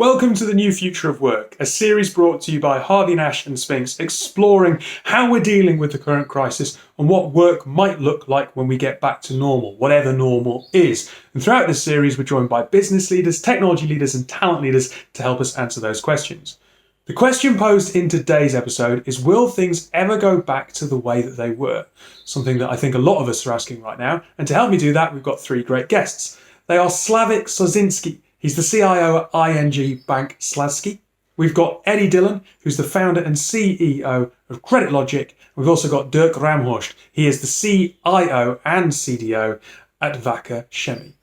Welcome to the New Future of Work, a series brought to you by Harvey Nash and Sphinx, exploring how we're dealing with the current crisis and what work might look like when we get back to normal, whatever normal is. And throughout this series, we're joined by business leaders, technology leaders, and talent leaders to help us answer those questions. The question posed in today's episode is, will things ever go back to the way that they were? Something that I think a lot of us are asking right now. And to help me do that, we've got three great guests. They are Slawek Soszynski. He's the CIO at ING Bank Slawek. We've got Eddie Dillon, who's the founder and CEO of CreditLogic. We've also got Dirk Ramhorst. He is the CIO and CDO at Wacker Chemie.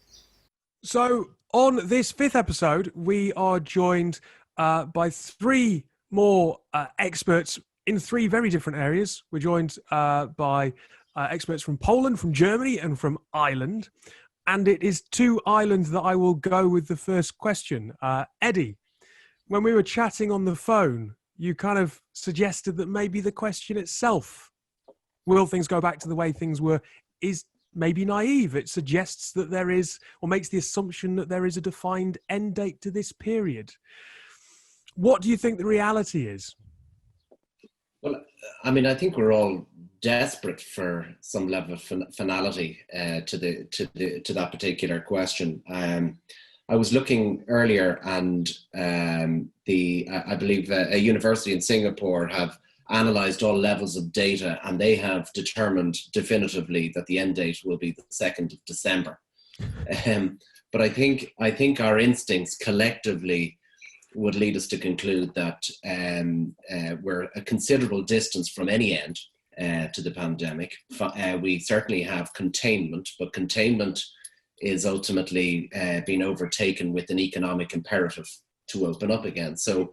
So on this fifth episode, we are joined by three more experts in three very different areas. We're joined by experts from Poland, from Germany, and from Ireland. And it is to Ireland that I will go with the first question. Eddie, when we were chatting on the phone, you kind of suggested that maybe the question itself, will things go back to the way things were, is maybe naive. It suggests that there is, or makes the assumption that there is a defined end date to this period. What do you think the reality is? Well, I mean, I think we're all desperate for some level of finality to that particular question. I was looking earlier, and I believe a university in Singapore have analysed all levels of data, and they have determined definitively that the end date will be the 2nd of December. But I think our instincts collectively would lead us to conclude that we're a considerable distance from any end to the pandemic. We certainly have containment, but containment is ultimately being overtaken with an economic imperative to open up again. So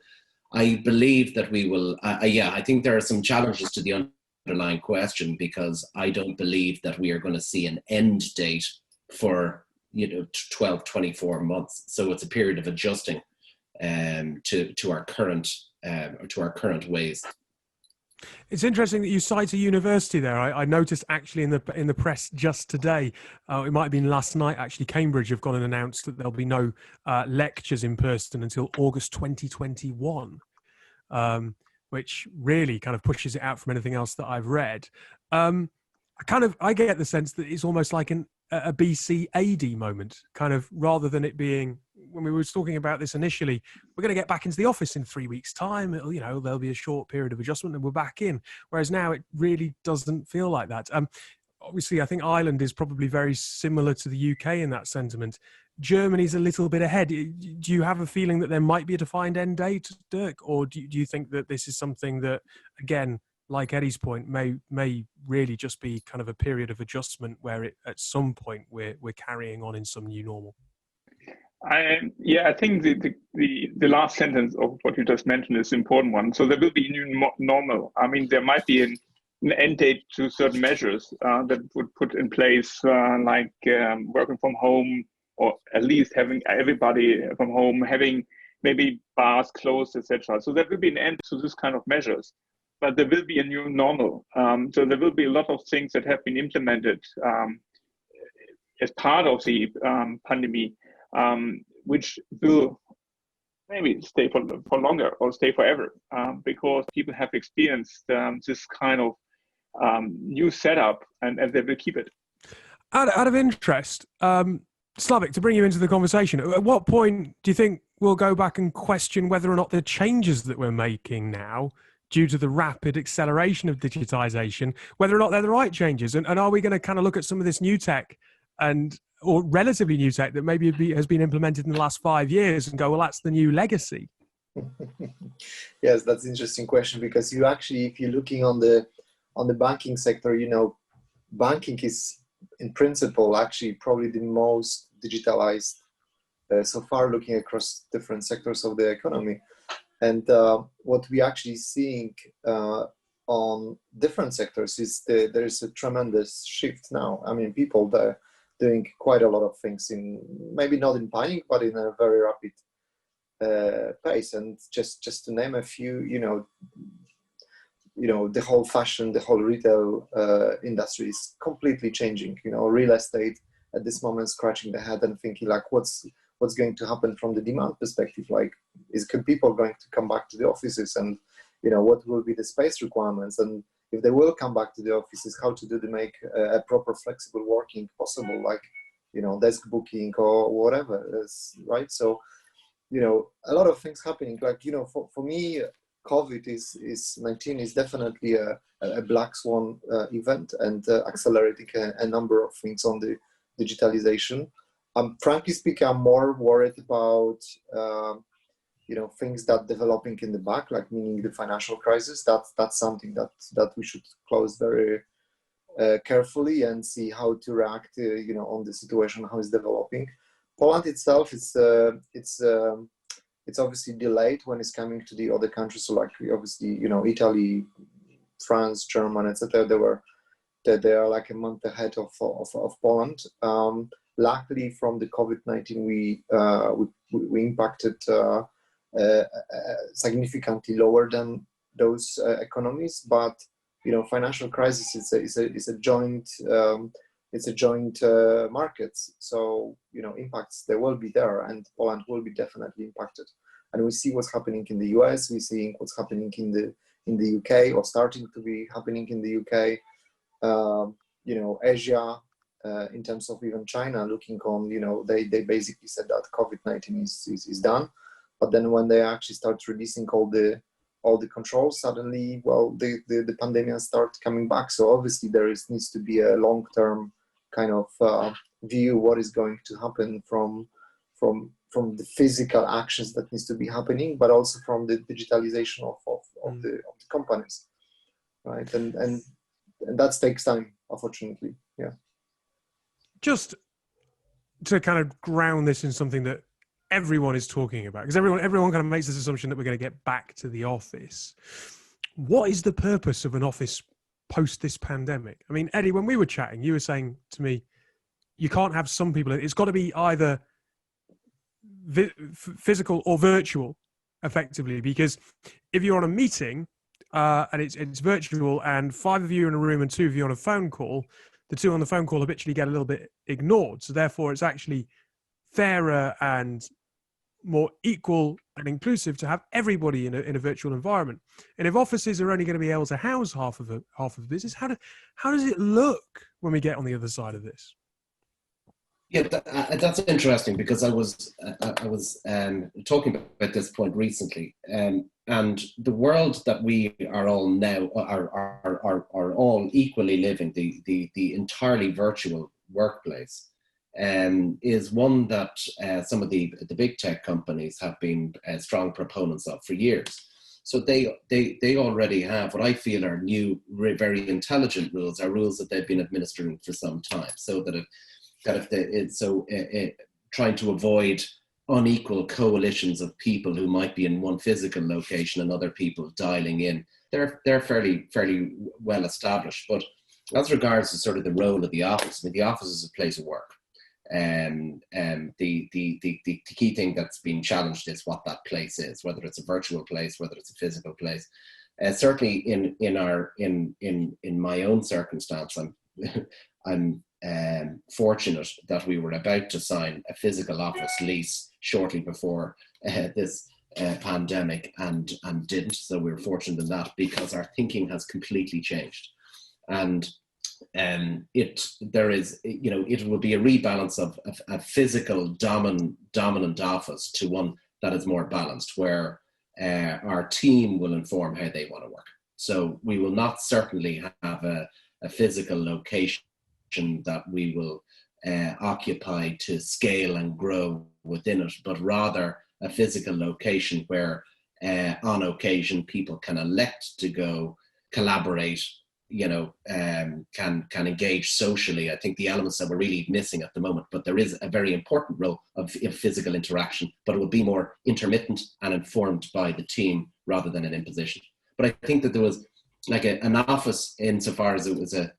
I believe that we will, I think there are some challenges to the underlying question, because I don't believe that we are going to see an end date for 12, 24 months. So it's a period of adjusting to our current ways. It's interesting that you cite a university there. I noticed actually in the press just today, it might have been last night actually, Cambridge have gone and announced that there'll be no lectures in person until August 2021, which really kind of pushes it out from anything else that I've read. I get the sense that it's almost like a BC AD moment, kind of, rather than it being, when we were talking about this initially, we're going to get back into the office in 3 weeks' time. There'll be a short period of adjustment and we're back in. Whereas now it really doesn't feel like that. Obviously, I think Ireland is probably very similar to the UK in that sentiment. Germany's a little bit ahead. Do you have a feeling that there might be a defined end date, Dirk? Or do you think that this is something that, again, like Eddie's point, may really just be kind of a period of adjustment where at some point we're carrying on in some new normal? I think the last sentence of what you just mentioned is the important one. So there will be a new normal. I mean, there might be an end date to certain measures that would put in place, like working from home, or at least having everybody from home, having maybe bars closed, etc. So there will be an end to this kind of measures. But there will be a new normal. So there will be a lot of things that have been implemented as part of the pandemic, which will maybe stay for longer or stay forever, because people have experienced this kind of new setup, and they will keep it. Out of interest, Slawek, to bring you into the conversation, at what point do you think we'll go back and question whether or not the changes that we're making now, due to the rapid acceleration of digitization, whether or not they're the right changes? And are we going to kind of look at some of this new tech or relatively new tech that maybe has been implemented in the last 5 years and go, well, that's the new legacy? Yes, that's an interesting question, because you actually, if you're looking on the banking sector, banking is in principle actually probably the most digitalized so far, looking across different sectors of the economy. And what we actually seeing on different sectors is there is a tremendous shift now. I mean, people are doing quite a lot of things, maybe not in panic, but in a very rapid pace. And just to name a few, the whole fashion, the whole retail industry is completely changing. Real estate at this moment scratching the head and thinking like, what's going to happen from the demand perspective? Like, is can people going to come back to the offices, and what will be the space requirements, and if they will come back to the offices, how to do to make a proper flexible working possible, like desk booking or whatever, right? So a lot of things happening. Like for me, COVID-19 is definitely a black swan event, and accelerating a number of things on the digitalization. Frankly speaking, I'm more worried about things that developing in the back, like meaning the financial crisis. That's something that we should close very carefully and see how to react on the situation, how it's developing. Poland itself, it's obviously delayed when it's coming to the other countries. So like obviously, Italy, France, Germany, etc. They are like a month ahead of Poland. Luckily, from the COVID-19, we impacted significantly lower than those economies. But financial crisis is a joint market. So impacts there will be there, and Poland will be definitely impacted. And we see what's happening in the US. We're seeing what's happening in the UK, or starting to be happening in the UK. Asia, in terms of even China, looking on, they basically said that COVID-19 is done. But then when they actually start releasing all the controls, suddenly, the pandemic start coming back. So obviously needs to be a long-term kind of view what is going to happen from the physical actions that needs to be happening, but also from the digitalization of the companies, right? And that takes time, unfortunately. Yeah. Just to kind of ground this in something that everyone is talking about, because everyone kind of makes this assumption that we're going to get back to the office. What is the purpose of an office post this pandemic? I mean, Eddie, when we were chatting, you were saying to me, you can't have some people, it's got to be either physical or virtual, effectively, because if you're on a meeting and it's virtual and 5 of you are in a room and 2 of you on a phone call, the 2 on the phone call habitually get a little bit ignored. So therefore it's actually fairer and more equal and inclusive to have everybody in a virtual environment. And if offices are only going to be able to house half of the business, how does it look when we get on the other side of this? Yeah, that's interesting, because I was talking about this point recently, and the world that we are all now are all equally living, the entirely virtual workplace, is one that some of the big tech companies have been strong proponents of for years. So they already have what I feel are new, very intelligent rules, are rules that they've been administering for some time, so that trying to avoid unequal coalitions of people who might be in one physical location and other people dialing in. They're fairly well established. But as regards to sort of the role of the office, I mean, the office is a place of work. The key thing that's being challenged is what that place is, whether it's a virtual place, whether it's a physical place. Certainly in my own circumstance, I'm fortunate that we were about to sign a physical office lease shortly before this pandemic and didn't. So we were fortunate in that, because our thinking has completely changed. And it will be a rebalance of a physical dominant office to one that is more balanced, where our team will inform how they want to work. So we will not certainly have a physical location that we will occupy to scale and grow within it, but rather a physical location where on occasion people can elect to go collaborate, can engage socially. I think the elements that we're really missing at the moment, but there is a very important role of physical interaction, but it will be more intermittent and informed by the team rather than an imposition. But I think that there was like an office, insofar as it was a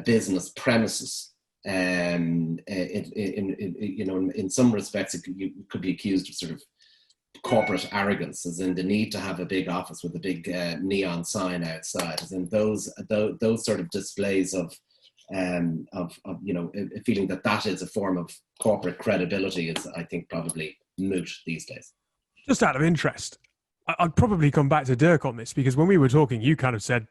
business premises, and in some respects it could be accused of sort of corporate arrogance, as in the need to have a big office with a big neon sign outside, as in those sort of displays of feeling that is a form of corporate credibility is, I think, probably moot these days. Just out of interest, I'd probably come back to Dirk on this, because when we were talking, you kind of said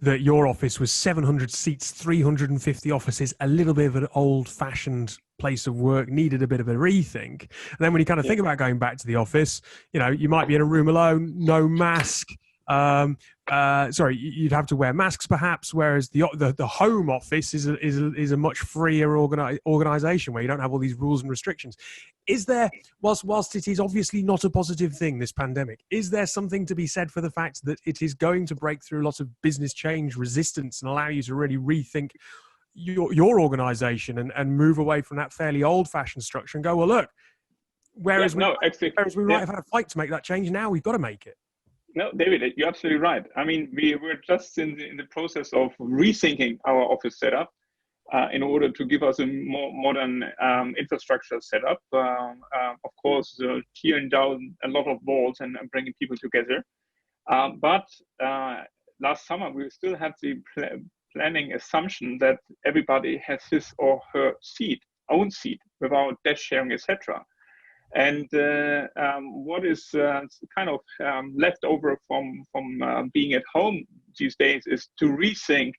that your office was 700 seats, 350 offices, a little bit of an old-fashioned place of work, needed a bit of a rethink. And then when you kind of think about going back to the office, you know, you might be in a room alone, no mask. You'd have to wear masks perhaps, whereas the home office is a much freer organization where you don't have all these rules and restrictions. Is there, whilst it is obviously not a positive thing, this pandemic, is there something to be said for the fact that it is going to break through lots of business change resistance and allow you to really rethink your organization and move away from that fairly old-fashioned structure and go, well, look, whereas we might have had a fight to make that change, now we've got to make it. No, David, you're absolutely right. I mean, we were just in the process of rethinking our office setup in order to give us a more modern infrastructure setup. Of course, tearing down a lot of walls and bringing people together. But last summer, we still had the planning assumption that everybody has his or her own seat, without desk sharing, etc. And what is kind of left over from being at home these days is to rethink,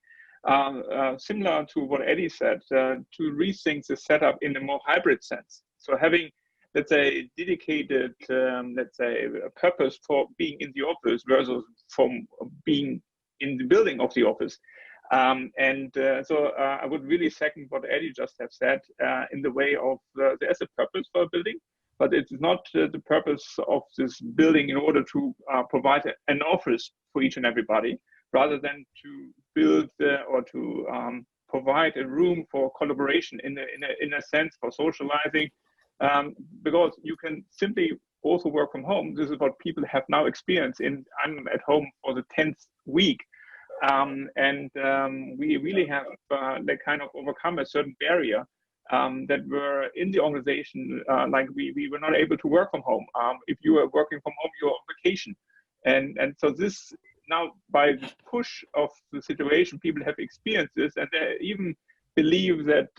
similar to what Eddie said, to rethink the setup in a more hybrid sense. So having, let's say, dedicated, let's say, a purpose for being in the office versus from being in the building of the office. So I would really second what Eddie just have said in the way of there's a purpose for a building, but it's not the purpose of this building in order to provide an office for each and everybody, rather than to build or to provide a room for collaboration in a sense for socializing, because you can simply also work from home. This is what people have now experienced. I'm at home for the 10th week. We really have kind of overcome a certain barrier that were in the organization, like we were not able to work from home. If you are working from home, you're on vacation. And so this now, by the push of the situation, people have experienced this, and they even believe that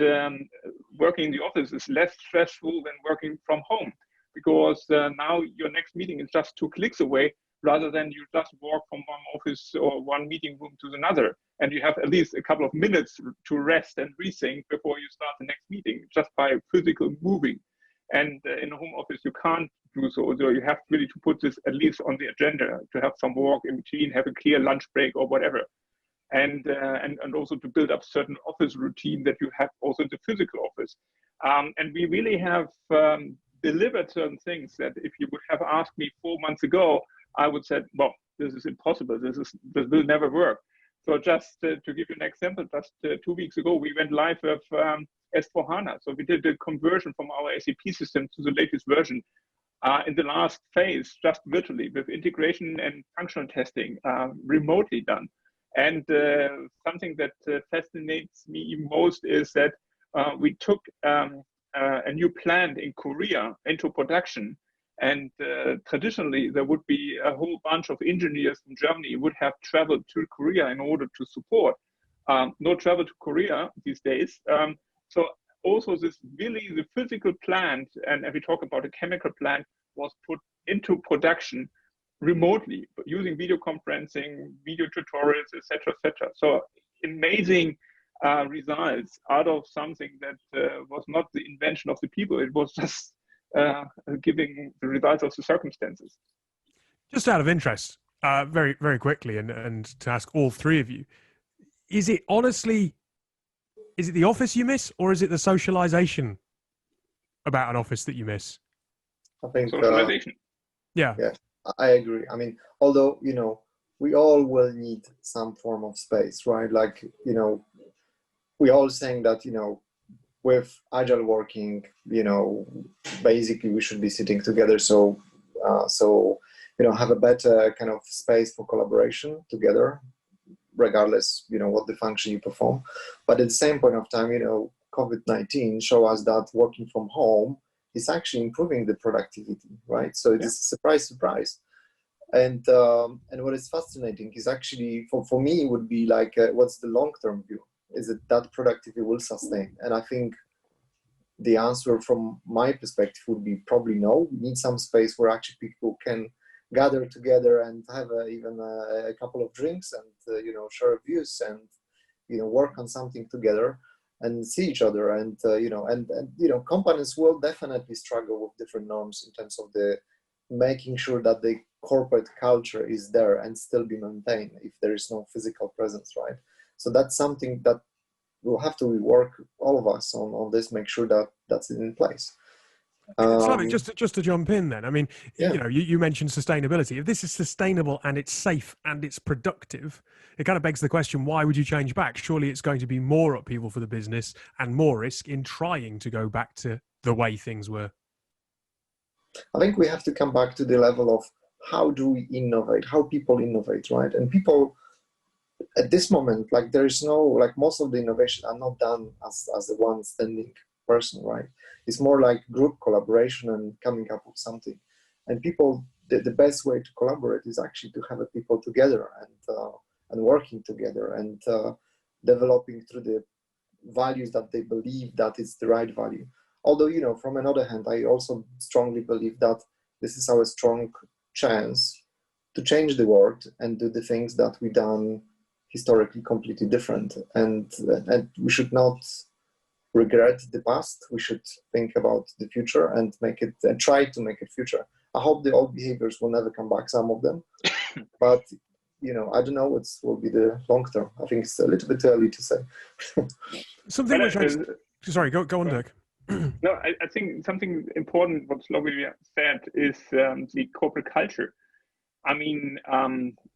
working in the office is less stressful than working from home, because now your next meeting is just 2 clicks away, rather than you just walk from one office or one meeting room to another, and you have at least a couple of minutes to rest and rethink before you start the next meeting, just by physical moving. And in a home office, you can't do so. So you have really to put this at least on the agenda, to have some walk in between, have a clear lunch break or whatever. And also to build up certain office routine that you have also in the physical office. And we really have delivered certain things that if you would have asked me 4 months ago, I would say, well, this is impossible. This will never work. So just to give you an example, just 2 weeks ago, we went live with S4HANA. So we did the conversion from our SAP system to the latest version in the last phase, just virtually, with integration and functional testing remotely done. And something that fascinates me even most is that we took a new plant in Korea into production. And traditionally, there would be a whole bunch of engineers from Germany would have traveled to Korea in order to support. No travel to Korea these days. So also this really, the physical plant, and if we talk about a chemical plant, was put into production remotely, using video conferencing, video tutorials, etc., etc. So amazing results out of something that was not the invention of the people. It was just giving the results of the circumstances. Just out of interest, very, very quickly, and to ask all three of you, is it the office you miss, or is it the socialization about an office that you miss? I think socialization. Yeah, I agree. I mean, although, you know, we all will need some form of space, right? Like, you know, we're all saying that, you know, with agile working, you know, basically we should be sitting together. So, you know, have a better kind of space for collaboration together, regardless, you know, what the function you perform. But at the same point of time, you know, COVID-19 show us that working from home is actually improving the productivity, right? So it's a surprise. And what is fascinating is actually, for me, would be like, what's the long-term view? Is it that productivity will sustain? And I think the answer from my perspective would be probably no. We need some space where actually people can gather together and have even a couple of drinks and share views and work on something together and see each other. And companies will definitely struggle with different norms in terms of the making sure that the corporate culture is there and still be maintained if there is no physical presence, right? So that's something that we'll have to work, all of us, on this, make sure that that's in place. Slawek, just to jump in then, I mean, Yeah. you mentioned sustainability. If this is sustainable and it's safe and it's productive, it kind of begs the question, why would you change back? Surely it's going to be more upheaval for the business and more risk in trying to go back to the way things were. I think we have to come back to the level of how do we innovate, how people innovate, right? And people at this moment, like there is no, like most of the innovation are not done as a one standing person, right? It's more like group collaboration and coming up with something. And people, the best way to collaborate is actually to have people together and working together and developing through the values that they believe that is the right value. Although, from another hand, I also strongly believe that this is our strong chance to change the world and do the things that we done historically completely different. And we should not regret the past. We should think about the future and make it and try to make it future. I hope the old behaviors will never come back, some of them, but I don't know what will be the long term. I think it's a little bit early to say. Something which sorry, go on, Dirk. No, I think something important what Slawek said is the corporate culture. I mean,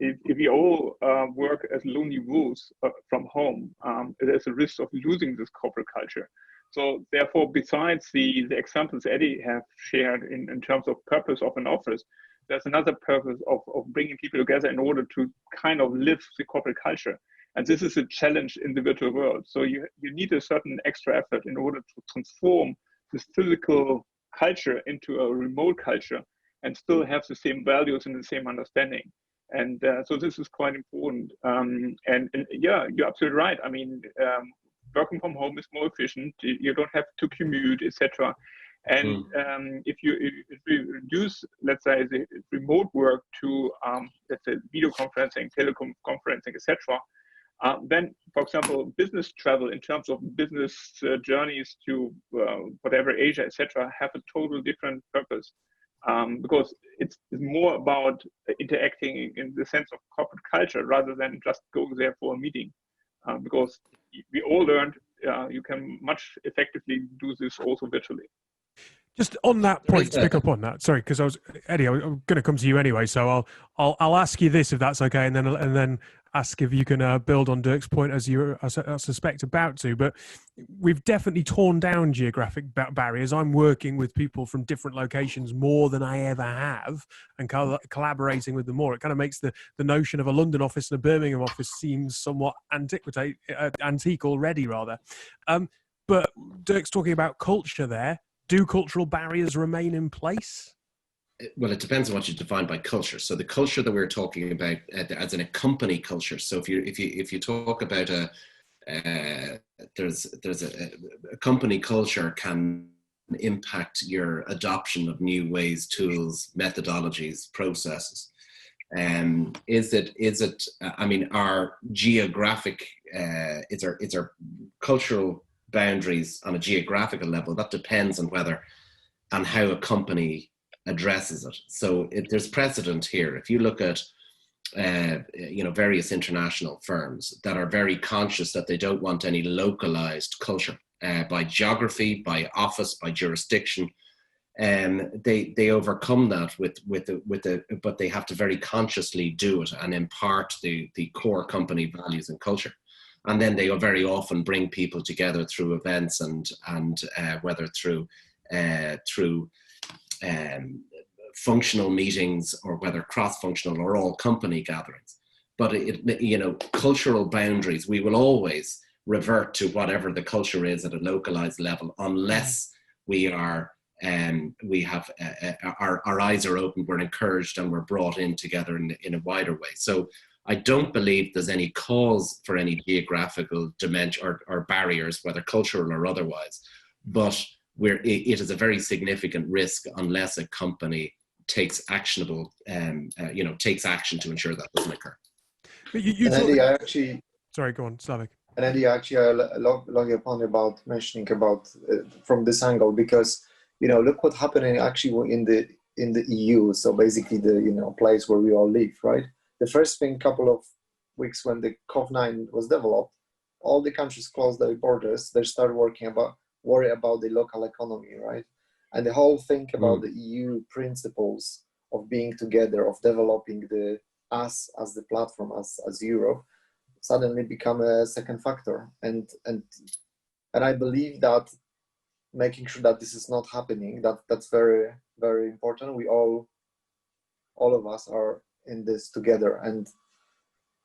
if we all work as lonely wolves from home, there's a risk of losing this corporate culture. So therefore, besides the examples Eddie have shared in terms of purpose of an office, there's another purpose of bringing people together in order to kind of live the corporate culture. And this is a challenge in the virtual world. So you need a certain extra effort in order to transform this physical culture into a remote culture and still have the same values and the same understanding. And so this is quite important. And yeah, you're absolutely right. I mean, working from home is more efficient. You don't have to commute, etc. And if you reduce, let's say, the remote work to, let's say, video conferencing, telecom conferencing, etc., then, for example, business travel in terms of business journeys to whatever Asia, etc., have a total different purpose. Because it's more about interacting in the sense of corporate culture rather than just going there for a meeting. Because we all learned you can much effectively do this also virtually. Just on that point, to pick up on that, sorry, because Eddie, I'm going to come to you anyway, so I'll ask you this if that's okay, and then ask if you can build on Dirk's point as you I suspect about to. But we've definitely torn down geographic barriers. I'm working with people from different locations more than I ever have, and collaborating with them more. It kind of makes the notion of a London office and a Birmingham office seem somewhat antique already, rather. But Dirk's talking about culture there. Do cultural barriers remain in place? Well, it depends on what you define by culture. So the culture that we're talking about, as in a company culture. So if you talk about there's a company culture can impact your adoption of new ways, tools, methodologies, processes. Is it? I mean, our geographic, it's our cultural boundaries on a geographical level. That depends on how a company addresses it. So there's precedent here. If you look at various international firms that are very conscious that they don't want any localized culture by geography, by office, by jurisdiction, they overcome that but they have to very consciously do it and impart the core company values and culture. And then they very often bring people together through events and whether through functional meetings or whether cross-functional or all company gatherings. But cultural boundaries, we will always revert to whatever the culture is at a localized level, unless our eyes are open, we're encouraged, and we're brought in together in a wider way. So I don't believe there's any cause for any geographical dimension or barriers, whether cultural or otherwise. But where it is a very significant risk unless a company takes actionable, takes action to ensure that doesn't occur. But you and Andy, I actually, sorry, go on, Slawek. and Andy, actually, I love your point about mentioning about from this angle, because look what happened actually in the EU. So basically, the place where we all live, right? The first thing, couple of weeks when the COVID-19 was developed, all the countries closed their borders. They started worry about the local economy, right? And the whole thing about the EU principles of being together, of developing us as the platform, as Europe, suddenly become a second factor. And I believe that making sure that this is not happening, that's very, very important. We all of us are in this together, and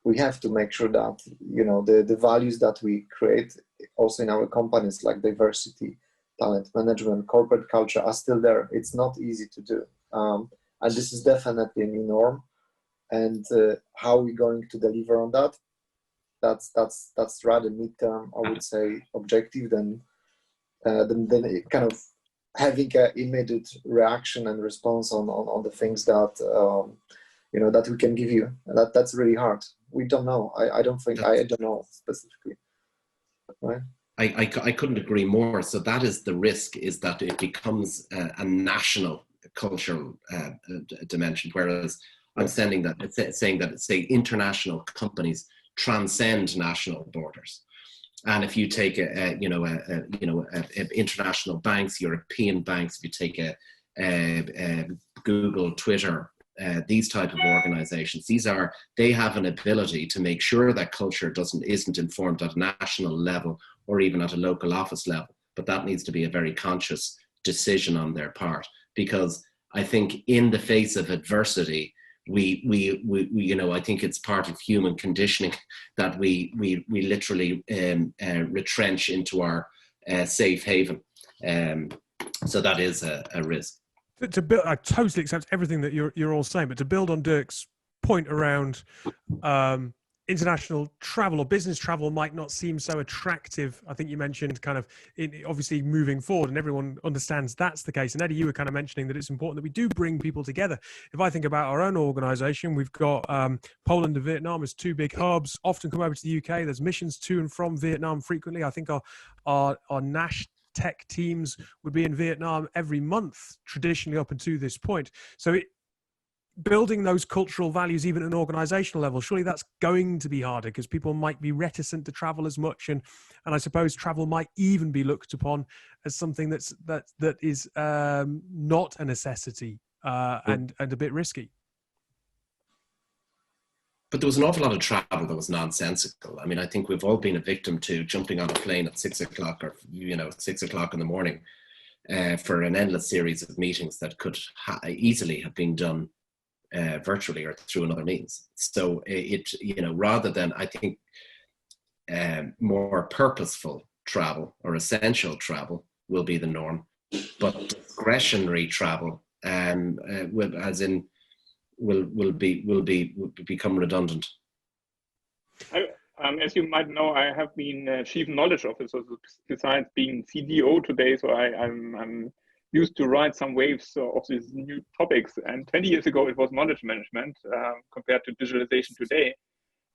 we have to make sure that the values that we create also in our companies, like diversity, talent management, corporate culture, are still there. It's not easy to do, and this is definitely a new norm. And how we're going to deliver on that, that's rather midterm, I would say, objective than kind of having an immediate reaction and response on the things that that we can give you. And that's really hard. We don't know. I don't know specifically, right? I couldn't agree more. So that is the risk, is that it becomes a national cultural dimension, whereas I'm saying that international companies transcend national borders. And if you take international banks, European banks, if you take Google, Twitter, these type of organizations, they have an ability to make sure that culture isn't informed at a national level or even at a local office level. But that needs to be a very conscious decision on their part, because I think in the face of adversity, we I think it's part of human conditioning that we literally retrench into our safe haven. So that is a risk. To build, I totally accept everything that you're all saying, but to build on Dirk's point around international travel or business travel might not seem so attractive. I think you mentioned kind of obviously moving forward, and everyone understands that's the case. And Eddie, you were kind of mentioning that it's important that we do bring people together. If I think about our own organization, we've got Poland and Vietnam as two big hubs, often come over to the UK. There's missions to and from Vietnam frequently. I think our Nash tech teams would be in Vietnam every month, traditionally up until this point. So building those cultural values, even at an organizational level, surely that's going to be harder because people might be reticent to travel as much. And I suppose travel might even be looked upon as something that is not a necessity and a bit risky. But there was an awful lot of travel that was nonsensical. I mean, I think we've all been a victim to jumping on a plane at 6 o'clock or 6 o'clock in the morning for an endless series of meetings that could easily have been done virtually or through another means. So rather than, I think, more purposeful travel or essential travel will be the norm, but discretionary travel, will become redundant. As you might know, I have been Chief Knowledge Officer besides being CDO today, so I'm used to ride some waves of these new topics. And 20 years ago, it was knowledge management compared to digitalization today.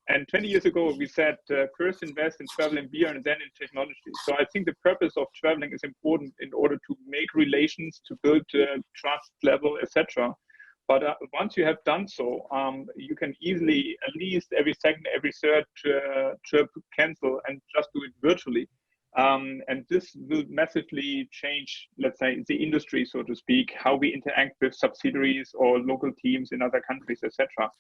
And 20 years ago, we said first invest in travel and beer and then in technology. So I think the purpose of traveling is important in order to make relations, to build trust level, etc. But once you have done so, you can easily, at least every second, every third trip, cancel and just do it virtually. And this will massively change, let's say, the industry, so to speak, how we interact with subsidiaries or local teams in other countries, etc.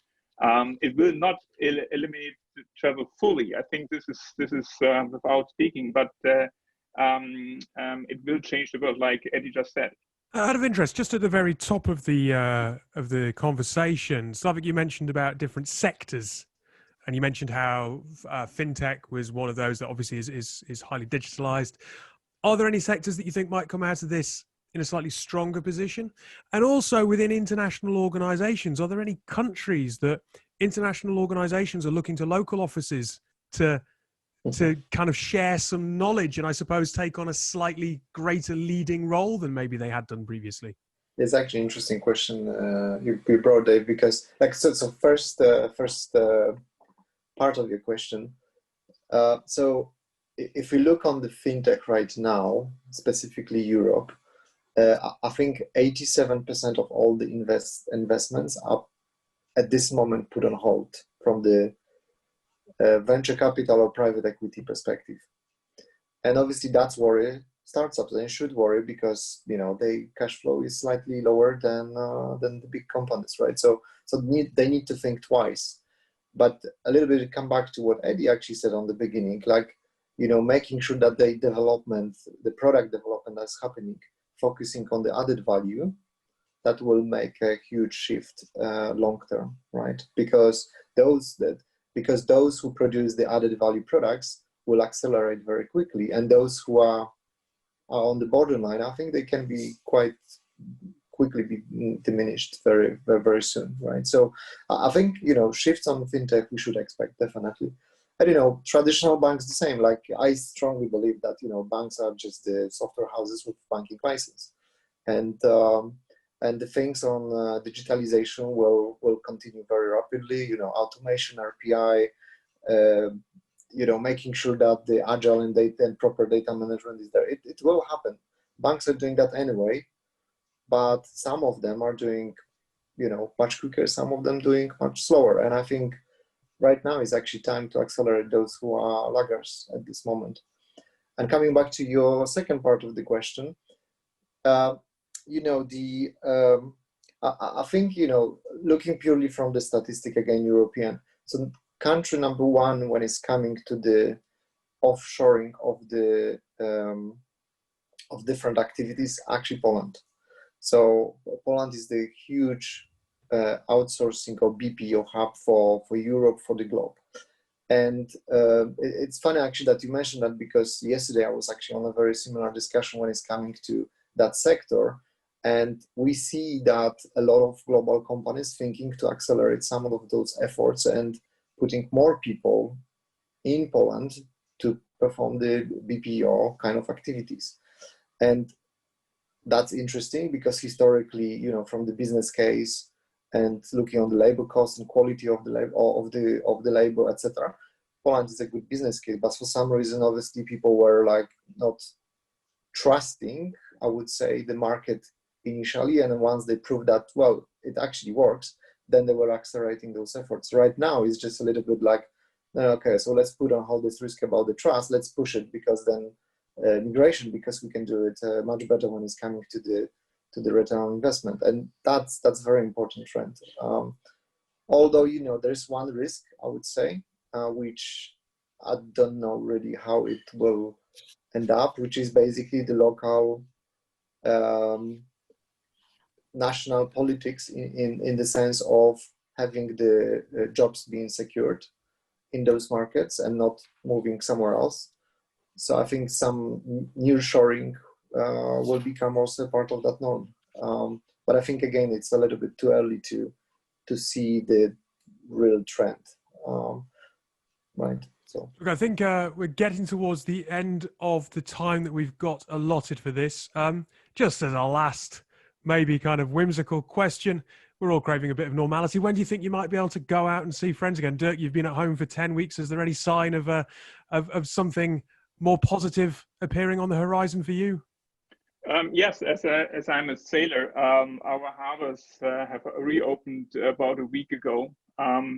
It will not eliminate travel fully. I think this is without speaking, but it will change the world, like Eddie just said. Out of interest, just at the very top of the conversation, Slawek, you mentioned about different sectors, and you mentioned how FinTech was one of those that obviously is highly digitalized. Are there any sectors that you think might come out of this in a slightly stronger position? And also within international organizations, are there any countries that international organizations are looking to local offices to to kind of share some knowledge and I suppose take on a slightly greater leading role than maybe they had done previously? It's actually an interesting question you brought, Dave, because so first part of your question. So if we look on the fintech right now, specifically Europe, I think 87% of all the investments are at this moment put on hold from the venture capital or private equity perspective. And obviously that's worry startups. They should worry because, you know, their cash flow is slightly lower than the big companies, right? So they need to think twice. But a little bit come back to what Eddie actually said on the beginning, like, you know, making sure that the product development that's happening, focusing on the added value, that will make a huge shift long term, right? Because those who produce the added value products will accelerate very quickly, and those who are on the borderline, I think they can be quite quickly be diminished very, very, very soon, right? So I think, you know, shifts on fintech we should expect definitely. And, you know, traditional banks the same. Like, I strongly believe that, you know, banks are just the software houses with banking license, and the things on digitalization will continue very rapidly. You know, automation, RPI, you know, making sure that the agile and data and proper data management is there. It will happen. Banks are doing that anyway, but some of them are doing, you know, much quicker. Some of them doing much slower. And I think right now is actually time to accelerate those who are laggards at this moment. And coming back to your second part of the question, you know, I think, you know, looking purely from the statistic again, European. So country number one when it's coming to the offshoring of the of different activities, actually Poland. So Poland is the huge outsourcing or BPO hub for Europe, for the globe. And it's funny actually that you mentioned that, because yesterday I was actually on a very similar discussion when it's coming to that sector. And we see that a lot of global companies thinking to accelerate some of those efforts and putting more people in Poland to perform the BPO kind of activities. And that's interesting because historically, you know, from the business case and looking on the labor cost and quality of the labor, etc., Poland is a good business case. But for some reason, obviously, people were like not trusting, I would say, the market initially. And then once they proved that, well, it actually works, then they were accelerating those efforts. Right now, it's just a little bit like, okay, so let's put on hold this risk about the trust. Let's push it, because then migration, because we can do it much better when it's coming to the return on investment. And that's a very important trend. Although, you know, there's one risk, I would say, which I don't know really how it will end up, which is basically the local national politics in the sense of having the jobs being secured in those markets and not moving somewhere else. So I think some nearshoring will become also part of that norm. But I think, again, it's a little bit too early to see the real trend. Right. So look, I think we're getting towards the end of the time that we've got allotted for this. Just as a last, maybe kind of whimsical question, we're all craving a bit of normality. When do you think you might be able to go out and see friends again? Dirk, you've been at home for 10 weeks. Is there any sign of something more positive appearing on the horizon for you? Yes, as I'm a sailor, our harbors have reopened about a week ago.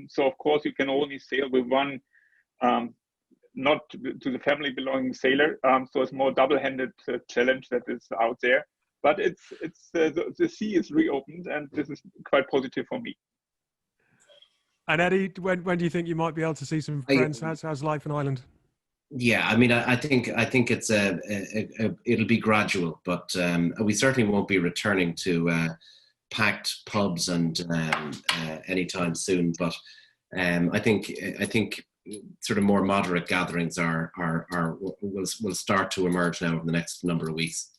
So of course you can only sail with one, not to the family belonging sailor. So it's more double-handed challenge that is out there. But the sea is reopened, and this is quite positive for me. And Eddie, when do you think you might be able to see some friends? How's life in Ireland? Yeah, I mean, I think it's it'll be gradual, but we certainly won't be returning to packed pubs and anytime soon. But I think sort of more moderate gatherings will start to emerge now over the next number of weeks,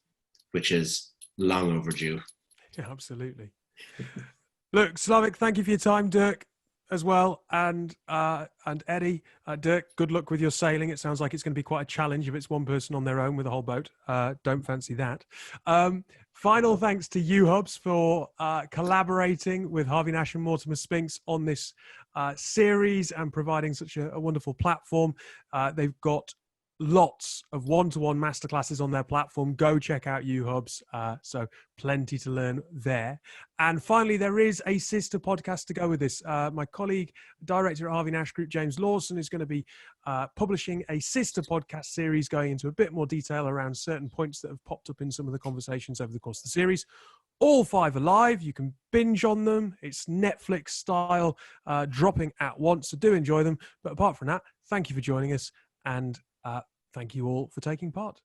which is long overdue. Yeah, absolutely. Look, Slawek, thank you for your time. Dirk, as well, and Eddie, Dirk, good luck with your sailing. It sounds like it's going to be quite a challenge if it's one person on their own with a whole boat. Don't fancy that. Final thanks to UHubs for collaborating with Harvey Nash and Mortimer Spinks on this series and providing such a wonderful platform. They've got lots of one-to-one masterclasses on their platform. Go check out UHubs. So plenty to learn there. And finally, there is a sister podcast to go with this. My colleague, director at Harvey Nash Group, James Lawson, is going to be publishing a sister podcast series going into a bit more detail around certain points that have popped up in some of the conversations over the course of the series. All 5 are live. You can binge on them. It's Netflix style, dropping at once. So do enjoy them. But apart from that, thank you for joining us, and thank you all for taking part.